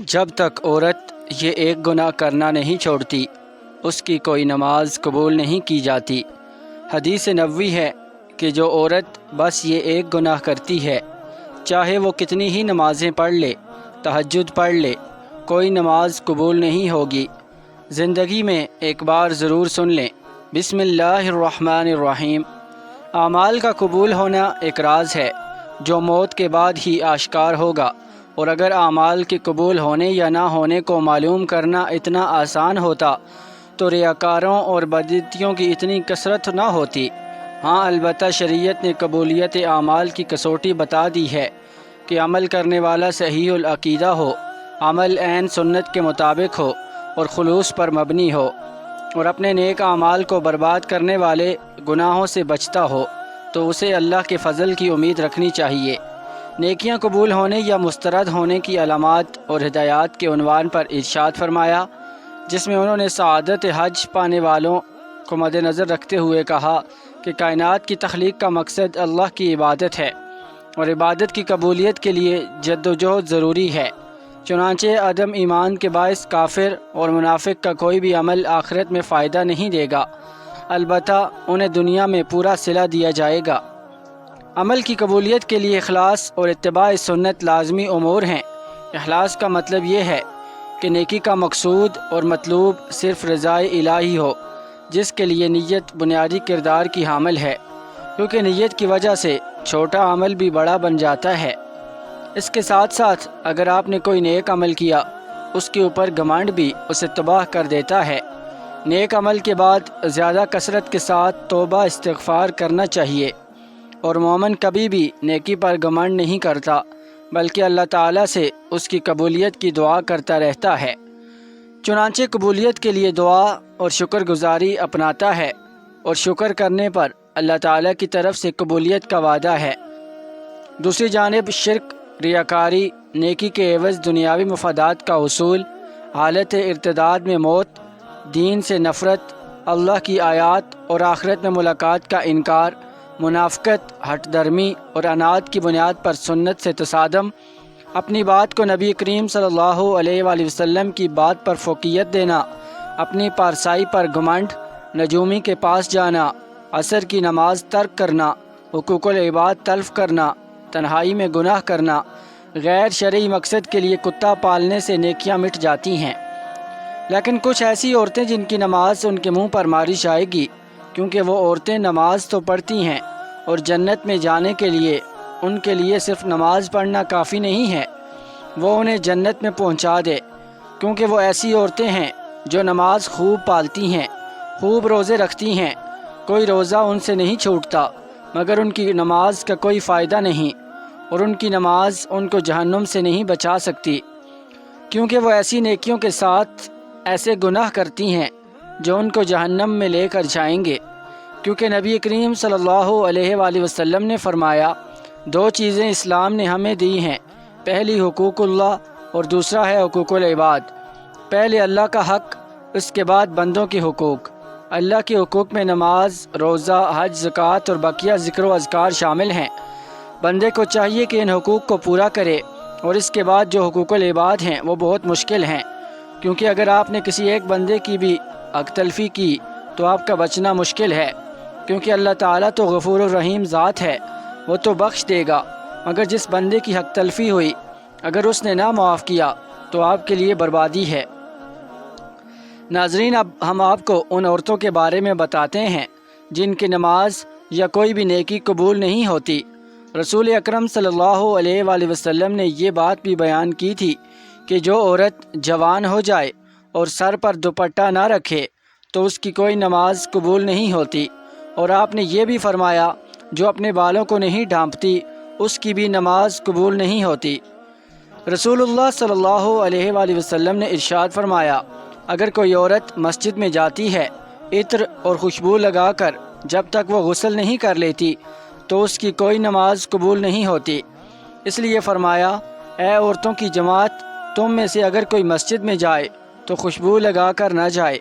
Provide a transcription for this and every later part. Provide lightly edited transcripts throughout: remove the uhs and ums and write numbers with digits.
جب تک عورت یہ ایک گناہ کرنا نہیں چھوڑتی اس کی کوئی نماز قبول نہیں کی جاتی۔ حدیث نبوی ہے کہ جو عورت بس یہ ایک گناہ کرتی ہے، چاہے وہ کتنی ہی نمازیں پڑھ لے، تہجد پڑھ لے، کوئی نماز قبول نہیں ہوگی۔ زندگی میں ایک بار ضرور سن لیں، بسم اللہ الرحمن الرحیم۔ اعمال کا قبول ہونا ایک راز ہے جو موت کے بعد ہی آشکار ہوگا، اور اگر اعمال کے قبول ہونے یا نہ ہونے کو معلوم کرنا اتنا آسان ہوتا تو ریاکاروں اور بدعتیوں کی اتنی کثرت نہ ہوتی۔ ہاں، البتہ شریعت نے قبولیت اعمال کی کسوٹی بتا دی ہے کہ عمل کرنے والا صحیح العقیدہ ہو، عمل عین سنت کے مطابق ہو اور خلوص پر مبنی ہو، اور اپنے نیک اعمال کو برباد کرنے والے گناہوں سے بچتا ہو، تو اسے اللہ کے فضل کی امید رکھنی چاہیے۔ نیکیاں قبول ہونے یا مسترد ہونے کی علامات اور ہدایات کے عنوان پر ارشاد فرمایا، جس میں انہوں نے سعادت حج پانے والوں کو مد نظر رکھتے ہوئے کہا کہ کائنات کی تخلیق کا مقصد اللہ کی عبادت ہے، اور عبادت کی قبولیت کے لیے جد و جہد ضروری ہے۔ چنانچہ عدم ایمان کے باعث کافر اور منافق کا کوئی بھی عمل آخرت میں فائدہ نہیں دے گا، البتہ انہیں دنیا میں پورا صلہ دیا جائے گا۔ عمل کی قبولیت کے لیے اخلاص اور اتباع سنت لازمی امور ہیں۔ اخلاص کا مطلب یہ ہے کہ نیکی کا مقصود اور مطلوب صرف رضائے الہی ہو، جس کے لیے نیت بنیادی کردار کی حامل ہے، کیونکہ نیت کی وجہ سے چھوٹا عمل بھی بڑا بن جاتا ہے۔ اس کے ساتھ ساتھ اگر آپ نے کوئی نیک عمل کیا، اس کے اوپر گھمنڈ بھی اسے تباہ کر دیتا ہے۔ نیک عمل کے بعد زیادہ کثرت کے ساتھ توبہ استغفار کرنا چاہیے، اور مومن کبھی بھی نیکی پر گھمنڈ نہیں کرتا بلکہ اللہ تعالیٰ سے اس کی قبولیت کی دعا کرتا رہتا ہے۔ چنانچہ قبولیت کے لیے دعا اور شکر گزاری اپناتا ہے، اور شکر کرنے پر اللہ تعالیٰ کی طرف سے قبولیت کا وعدہ ہے۔ دوسری جانب شرک، ریاکاری، نیکی کے عوض دنیاوی مفادات کا حصول، حالت ارتداد میں موت، دین سے نفرت، اللہ کی آیات اور آخرت میں ملاقات کا انکار، منافقت، ہٹ درمی اور عناد کی بنیاد پر سنت سے تصادم، اپنی بات کو نبی کریم صلی اللہ علیہ وآلہ وسلم کی بات پر فوقیت دینا، اپنی پارسائی پر گھمنڈ، نجومی کے پاس جانا، عصر کی نماز ترک کرنا، حقوق العباد تلف کرنا، تنہائی میں گناہ کرنا، غیر شرعی مقصد کے لیے کتا پالنے سے نیکیاں مٹ جاتی ہیں۔ لیکن کچھ ایسی عورتیں جن کی نماز ان کے منہ پر ماری جائے گی، کیونکہ وہ عورتیں نماز تو پڑھتی ہیں، اور جنت میں جانے کے لیے ان کے لیے صرف نماز پڑھنا کافی نہیں ہے، وہ انہیں جنت میں پہنچا دے، کیونکہ وہ ایسی عورتیں ہیں جو نماز خوب پالتی ہیں، خوب روزے رکھتی ہیں، کوئی روزہ ان سے نہیں چھوٹتا، مگر ان کی نماز کا کوئی فائدہ نہیں، اور ان کی نماز ان کو جہنم سے نہیں بچا سکتی، کیونکہ وہ ایسی نیکیوں کے ساتھ ایسے گناہ کرتی ہیں جو ان کو جہنم میں لے کر جائیں گے۔ کیونکہ نبی کریم صلی اللہ علیہ وآلہ وسلم نے فرمایا، دو چیزیں اسلام نے ہمیں دی ہیں، پہلی حقوق اللہ اور دوسرا ہے حقوق العباد۔ پہلے اللہ کا حق، اس کے بعد بندوں کے حقوق۔ اللہ کے حقوق میں نماز، روزہ، حج، زکوٰۃ اور بقیہ ذکر و اذکار شامل ہیں۔ بندے کو چاہیے کہ ان حقوق کو پورا کرے، اور اس کے بعد جو حقوق العباد ہیں وہ بہت مشکل ہیں، کیونکہ اگر آپ نے کسی ایک بندے کی بھی حق تلفی کی تو آپ کا بچنا مشکل ہے، کیونکہ اللہ تعالیٰ تو غفور الرحیم ذات ہے، وہ تو بخش دے گا، مگر جس بندے کی حق تلفی ہوئی اگر اس نے نہ معاف کیا تو آپ کے لیے بربادی ہے۔ ناظرین، اب ہم آپ کو ان عورتوں کے بارے میں بتاتے ہیں جن کی نماز یا کوئی بھی نیکی قبول نہیں ہوتی۔ رسول اکرم صلی اللہ علیہ وآلہ وسلم نے یہ بات بھی بیان کی تھی کہ جو عورت جوان ہو جائے اور سر پر دوپٹہ نہ رکھے تو اس کی کوئی نماز قبول نہیں ہوتی، اور آپ نے یہ بھی فرمایا جو اپنے بالوں کو نہیں ڈھانپتی اس کی بھی نماز قبول نہیں ہوتی۔ رسول اللہ صلی اللہ علیہ وآلہ وسلم نے ارشاد فرمایا، اگر کوئی عورت مسجد میں جاتی ہے عطر اور خوشبو لگا کر جب تک وہ غسل نہیں کر لیتی تو اس کی کوئی نماز قبول نہیں ہوتی۔ اس لیے فرمایا، اے عورتوں کی جماعت، تم میں سے اگر کوئی مسجد میں جائے تو خوشبو لگا کر نہ جائے،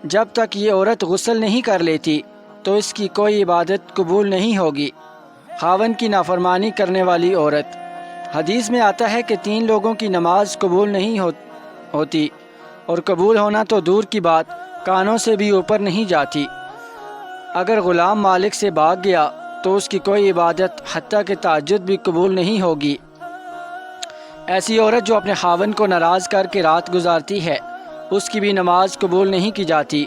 جب تک یہ عورت غسل نہیں کر لیتی تو اس کی کوئی عبادت قبول نہیں ہوگی۔ خاوند کی نافرمانی کرنے والی عورت۔ حدیث میں آتا ہے کہ 3 لوگوں کی نماز قبول نہیں ہوتی، اور قبول ہونا تو دور کی بات کانوں سے بھی اوپر نہیں جاتی۔ اگر غلام مالک سے بھاگ گیا تو اس کی کوئی عبادت حتیٰ کہ تہجد بھی قبول نہیں ہوگی۔ ایسی عورت جو اپنے خاوند کو ناراض کر کے رات گزارتی ہے، اس کی بھی نماز قبول نہیں کی جاتی۔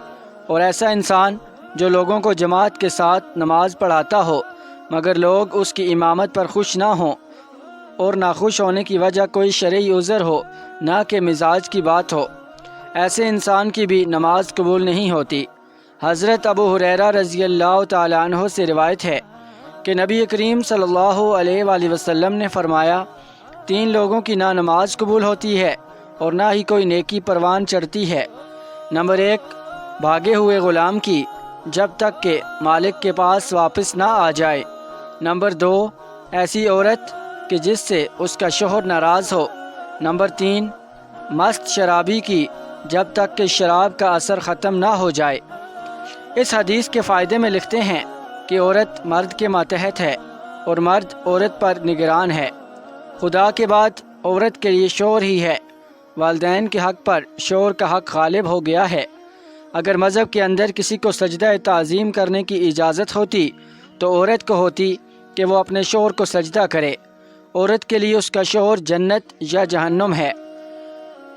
اور ایسا انسان جو لوگوں کو جماعت کے ساتھ نماز پڑھاتا ہو مگر لوگ اس کی امامت پر خوش نہ ہوں، اور ناخوش ہونے کی وجہ کوئی شرعی عذر ہو نہ کہ مزاج کی بات ہو، ایسے انسان کی بھی نماز قبول نہیں ہوتی۔ حضرت ابو ہریرہ رضی اللہ تعالیٰ عنہ سے روایت ہے کہ نبی کریم صلی اللہ علیہ وآلہ وسلم نے فرمایا، 3 لوگوں کی نہ نماز قبول ہوتی ہے اور نہ ہی کوئی نیکی پروان چڑھتی ہے۔ نمبر 1، بھاگے ہوئے غلام کی جب تک کہ مالک کے پاس واپس نہ آ جائے۔ نمبر 2، ایسی عورت کہ جس سے اس کا شوہر ناراض ہو۔ نمبر 3، مست شرابی کی جب تک کہ شراب کا اثر ختم نہ ہو جائے۔ اس حدیث کے فائدے میں لکھتے ہیں کہ عورت مرد کے ماتحت ہے اور مرد عورت پر نگران ہے۔ خدا کے بعد عورت کے لیے شوہر ہی ہے۔ والدین کے حق پر شوہر کا حق غالب ہو گیا ہے۔ اگر مذہب کے اندر کسی کو سجدہ تعظیم کرنے کی اجازت ہوتی تو عورت کو ہوتی کہ وہ اپنے شوہر کو سجدہ کرے۔ عورت کے لیے اس کا شوہر جنت یا جہنم ہے،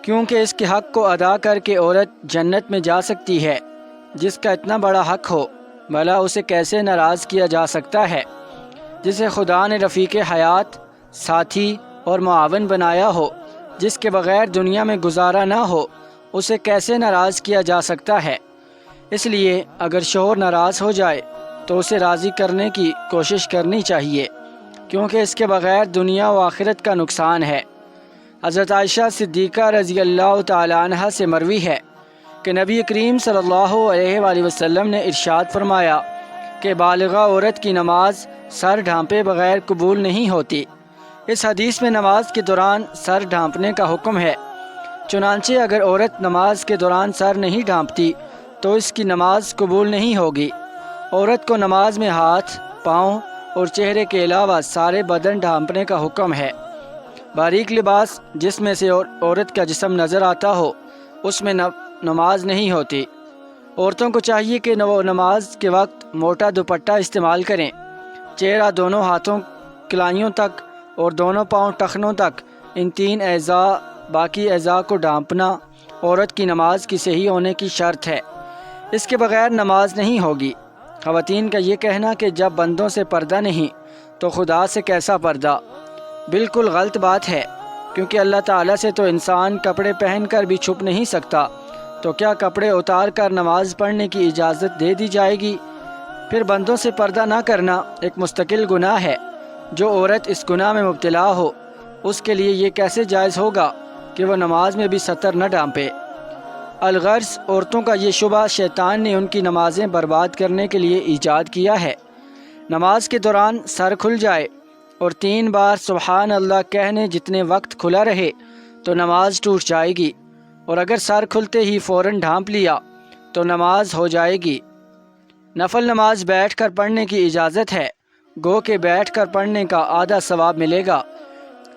کیونکہ اس کے حق کو ادا کر کے عورت جنت میں جا سکتی ہے۔ جس کا اتنا بڑا حق ہو بھلا اسے کیسے ناراض کیا جا سکتا ہے؟ جسے خدا نے رفیق حیات، ساتھی اور معاون بنایا ہو، جس کے بغیر دنیا میں گزارا نہ ہو، اسے کیسے ناراض کیا جا سکتا ہے؟ اس لیے اگر شوہر ناراض ہو جائے تو اسے راضی کرنے کی کوشش کرنی چاہیے، کیونکہ اس کے بغیر دنیا و آخرت کا نقصان ہے۔ حضرت عائشہ صدیقہ رضی اللہ تعالی عنہ سے مروی ہے کہ نبی کریم صلی اللہ علیہ وآلہ وسلم نے ارشاد فرمایا کہ بالغہ عورت کی نماز سر ڈھانپے بغیر قبول نہیں ہوتی۔ اس حدیث میں نماز کے دوران سر ڈھانپنے کا حکم ہے، چنانچہ اگر عورت نماز کے دوران سر نہیں ڈھانپتی تو اس کی نماز قبول نہیں ہوگی۔ عورت کو نماز میں ہاتھ، پاؤں اور چہرے کے علاوہ سارے بدن ڈھانپنے کا حکم ہے۔ باریک لباس جس میں سے عورت کا جسم نظر آتا ہو اس میں نماز نہیں ہوتی۔ عورتوں کو چاہیے کہ وہ نماز کے وقت موٹا دوپٹہ استعمال کریں۔ چہرہ دونوں ہاتھوں کلائیوں تک اور دونوں پاؤں ٹخنوں تک، ان 3 اعضاء باقی اعضاء کو ڈھانپنا عورت کی نماز کی صحیح ہونے کی شرط ہے۔ اس کے بغیر نماز نہیں ہوگی۔ خواتین کا یہ کہنا کہ جب بندوں سے پردہ نہیں تو خدا سے کیسا پردہ، بالکل غلط بات ہے، کیونکہ اللہ تعالیٰ سے تو انسان کپڑے پہن کر بھی چھپ نہیں سکتا، تو کیا کپڑے اتار کر نماز پڑھنے کی اجازت دے دی جائے گی؟ پھر بندوں سے پردہ نہ کرنا ایک مستقل گناہ ہے۔ جو عورت اس گناہ میں مبتلا ہو اس کے لیے یہ کیسے جائز ہوگا کہ وہ نماز میں بھی ستر نہ ڈھانپے؟ الغرض عورتوں کا یہ شبہ شیطان نے ان کی نمازیں برباد کرنے کے لیے ایجاد کیا ہے۔ نماز کے دوران سر کھل جائے اور 3 بار سبحان اللہ کہنے جتنے وقت کھلا رہے تو نماز ٹوٹ جائے گی، اور اگر سر کھلتے ہی فوراً ڈھانپ لیا تو نماز ہو جائے گی۔ نفل نماز بیٹھ کر پڑھنے کی اجازت ہے، گو کہ بیٹھ کر پڑھنے کا آدھا ثواب ملے گا،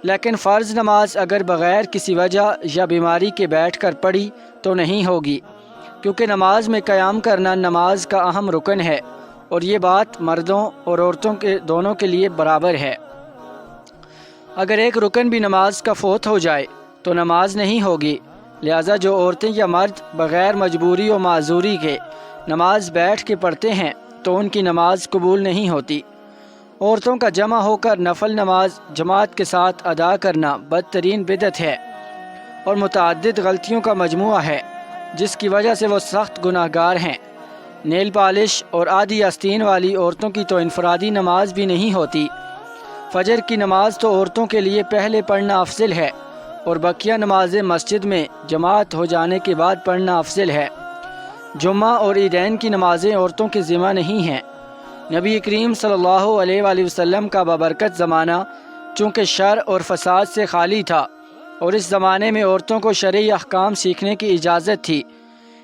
لیکن فرض نماز اگر بغیر کسی وجہ یا بیماری کے بیٹھ کر پڑھی تو نہیں ہوگی، کیونکہ نماز میں قیام کرنا نماز کا اہم رکن ہے، اور یہ بات مردوں اور عورتوں کے دونوں کے لیے برابر ہے۔ اگر ایک رکن بھی نماز کا فوت ہو جائے تو نماز نہیں ہوگی، لہذا جو عورتیں یا مرد بغیر مجبوری و معذوری کے نماز بیٹھ کے پڑھتے ہیں تو ان کی نماز قبول نہیں ہوتی۔ عورتوں کا جمع ہو کر نفل نماز جماعت کے ساتھ ادا کرنا بدترین بدعت ہے اور متعدد غلطیوں کا مجموعہ ہے، جس کی وجہ سے وہ سخت گناہ گار ہیں۔ نیل پالش اور آدھی آستین والی عورتوں کی تو انفرادی نماز بھی نہیں ہوتی۔ فجر کی نماز تو عورتوں کے لیے پہلے پڑھنا افضل ہے، اور بقیہ نمازیں مسجد میں جماعت ہو جانے کے بعد پڑھنا افضل ہے۔ جمعہ اور عیدین کی نمازیں عورتوں کے ذمہ نہیں ہیں۔ نبی کریم صلی اللہ علیہ وآلہ وسلم کا بابرکت زمانہ چونکہ شر اور فساد سے خالی تھا، اور اس زمانے میں عورتوں کو شرعی احکام سیکھنے کی اجازت تھی،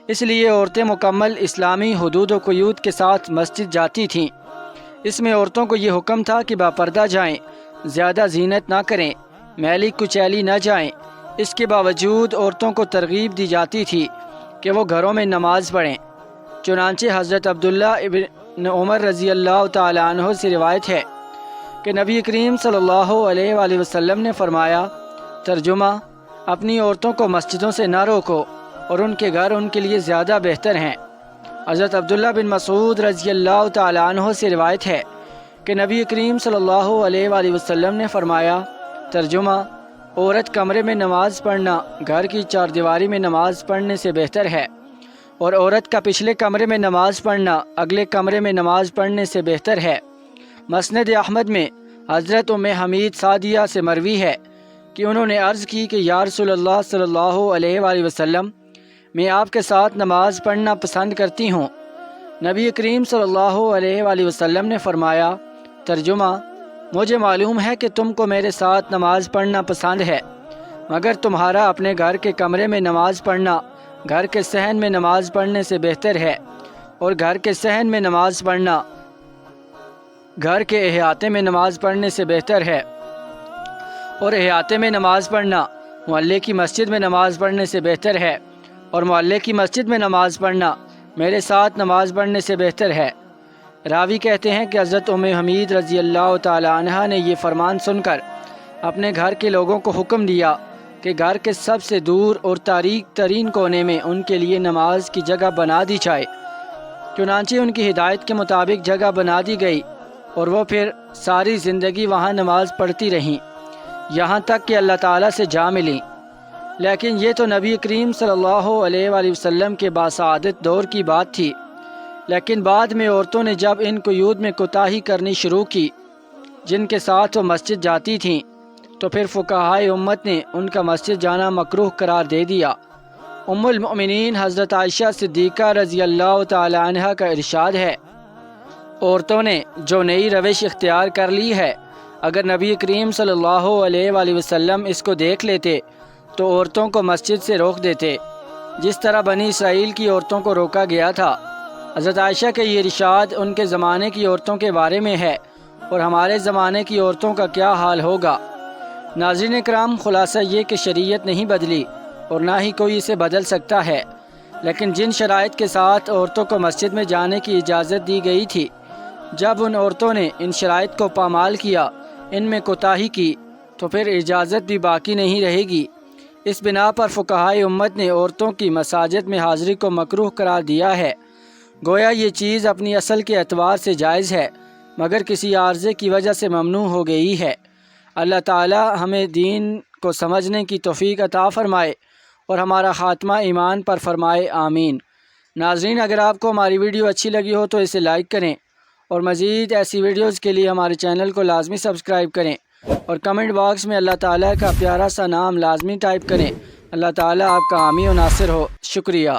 اس لیے عورتیں مکمل اسلامی حدود و قیود کے ساتھ مسجد جاتی تھیں۔ اس میں عورتوں کو یہ حکم تھا کہ باپردہ جائیں، زیادہ زینت نہ کریں، میلی کچیلی نہ جائیں۔ اس کے باوجود عورتوں کو ترغیب دی جاتی تھی کہ وہ گھروں میں نماز پڑھیں۔ چنانچہ حضرت عبداللہ ابن عمر رضی اللہ تعالیٰ عنہ سے روایت ہے کہ نبی کریم صلی اللہ علیہ وآلہ وسلم نے فرمایا، ترجمہ: اپنی عورتوں کو مسجدوں سے نہ روکو اور ان کے گھر ان کے لیے زیادہ بہتر ہیں۔ حضرت عبداللہ بن مسعود رضی اللہ تعالیٰ عنہ سے روایت ہے کہ نبی کریم صلی اللہ علیہ وآلہ وسلم نے فرمایا، ترجمہ: عورت کمرے میں نماز پڑھنا گھر کی چاردیواری میں نماز پڑھنے سے بہتر ہے، اور عورت کا پچھلے کمرے میں نماز پڑھنا اگلے کمرے میں نماز پڑھنے سے بہتر ہے۔ مسند احمد میں حضرت ام حمید سعدیہ سے مروی ہے کہ انہوں نے عرض کی کہ یا رسول اللہ صلی اللہ علیہ وآلہ وسلم، میں آپ کے ساتھ نماز پڑھنا پسند کرتی ہوں۔ نبی کریم صلی اللہ علیہ وآلہ وسلم نے فرمایا، ترجمہ: مجھے معلوم ہے کہ تم کو میرے ساتھ نماز پڑھنا پسند ہے، مگر تمہارا اپنے گھر کے کمرے میں نماز پڑھنا گھر کے صحن میں نماز پڑھنے سے بہتر ہے، اور گھر کے صحن میں نماز پڑھنا گھر کے احاطے میں نماز پڑھنے سے بہتر ہے، اور احاطے میں نماز پڑھنا محلے کی مسجد میں نماز پڑھنے سے بہتر ہے، اور محلے کی مسجد میں نماز پڑھنا میرے ساتھ نماز پڑھنے سے بہتر ہے۔ راوی کہتے ہیں کہ حضرت ام حمید رضی اللہ تعالی عنہا نے یہ فرمان سن کر اپنے گھر کے لوگوں کو حکم دیا کہ گھر کے سب سے دور اور تاریک ترین کونے میں ان کے لیے نماز کی جگہ بنا دی جائے۔ چنانچہ ان کی ہدایت کے مطابق جگہ بنا دی گئی، اور وہ پھر ساری زندگی وہاں نماز پڑھتی رہیں، یہاں تک کہ اللہ تعالیٰ سے جا ملیں۔ لیکن یہ تو نبی کریم صلی اللہ علیہ وآلہ وسلم کے باسعادت دور کی بات تھی، لیکن بعد میں عورتوں نے جب ان قیود میں کوتاہی کرنی شروع کی جن کے ساتھ وہ مسجد جاتی تھیں، تو پھر فقہائے امت نے ان کا مسجد جانا مکروہ قرار دے دیا۔ ام المؤمنین حضرت عائشہ صدیقہ رضی اللہ تعالی عنہا کا ارشاد ہے، عورتوں نے جو نئی روش اختیار کر لی ہے، اگر نبی کریم صلی اللہ علیہ وآلہ وسلم اس کو دیکھ لیتے تو عورتوں کو مسجد سے روک دیتے، جس طرح بنی اسرائیل کی عورتوں کو روکا گیا تھا۔ حضرت عائشہ کے یہ ارشاد ان کے زمانے کی عورتوں کے بارے میں ہے، اور ہمارے زمانے کی عورتوں کا کیا حال ہوگا۔ ناظرین کرام، خلاصہ یہ کہ شریعت نہیں بدلی اور نہ ہی کوئی اسے بدل سکتا ہے، لیکن جن شرائط کے ساتھ عورتوں کو مسجد میں جانے کی اجازت دی گئی تھی، جب ان عورتوں نے ان شرائط کو پامال کیا، ان میں کوتاہی کی، تو پھر اجازت بھی باقی نہیں رہے گی۔ اس بنا پر فقہائے امت نے عورتوں کی مساجد میں حاضری کو مکروہ قرار دیا ہے، گویا یہ چیز اپنی اصل کے اعتبار سے جائز ہے، مگر کسی عارضے کی وجہ سے ممنوع ہو گئی ہے۔ اللہ تعالی ہمیں دین کو سمجھنے کی توفیق عطا فرمائے اور ہمارا خاتمہ ایمان پر فرمائے، آمین۔ ناظرین، اگر آپ کو ہماری ویڈیو اچھی لگی ہو تو اسے لائک کریں، اور مزید ایسی ویڈیوز کے لیے ہمارے چینل کو لازمی سبسکرائب کریں، اور کمنٹ باکس میں اللہ تعالیٰ کا پیارا سا نام لازمی ٹائپ کریں۔ اللہ تعالیٰ آپ کا حامی و ناصر ہو۔ شکریہ۔